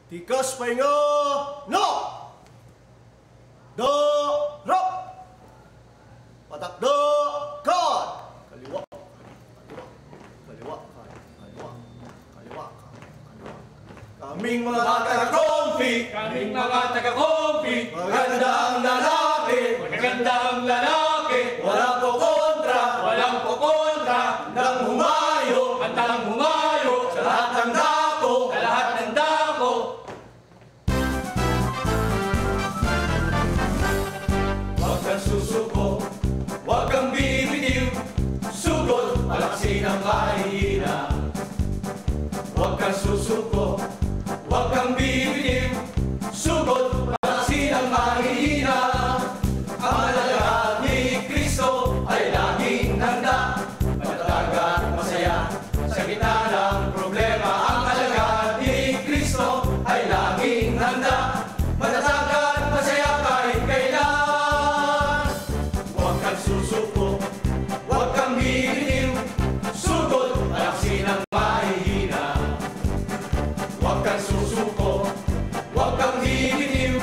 Tikas pahinga, no! Dorok! Patak dekat! Kaliwa, kaliwa, kaliwa, kaliwa, kaliwa. Kaming mga taga-comfy, Kaming mga taga-comfy, magandang lalaki, magagandang lalaki, walang kukontra, walang kukontra, handang humayo, handang humayo, sa lahat ng dako, sa lahat ng dako. Huwag kang susuko, huwag kang bibitiw, sugod, palaksin ang mahihina. Huwag kang susuko, huwag kang bibitiw, sugod, palaksin ang mahihina. Ang alagad ni Kristo ay laging handa, matatag at masaya sa gitna ng problema. Ang alagad ni Kristo ay laging handa, matatag at masaya kahit kailan. Huwag kang susuko, huwag kang bibitiw, sugod, palaksin ang mahihina. Huwag kang susuko, huwag kang bibitiw,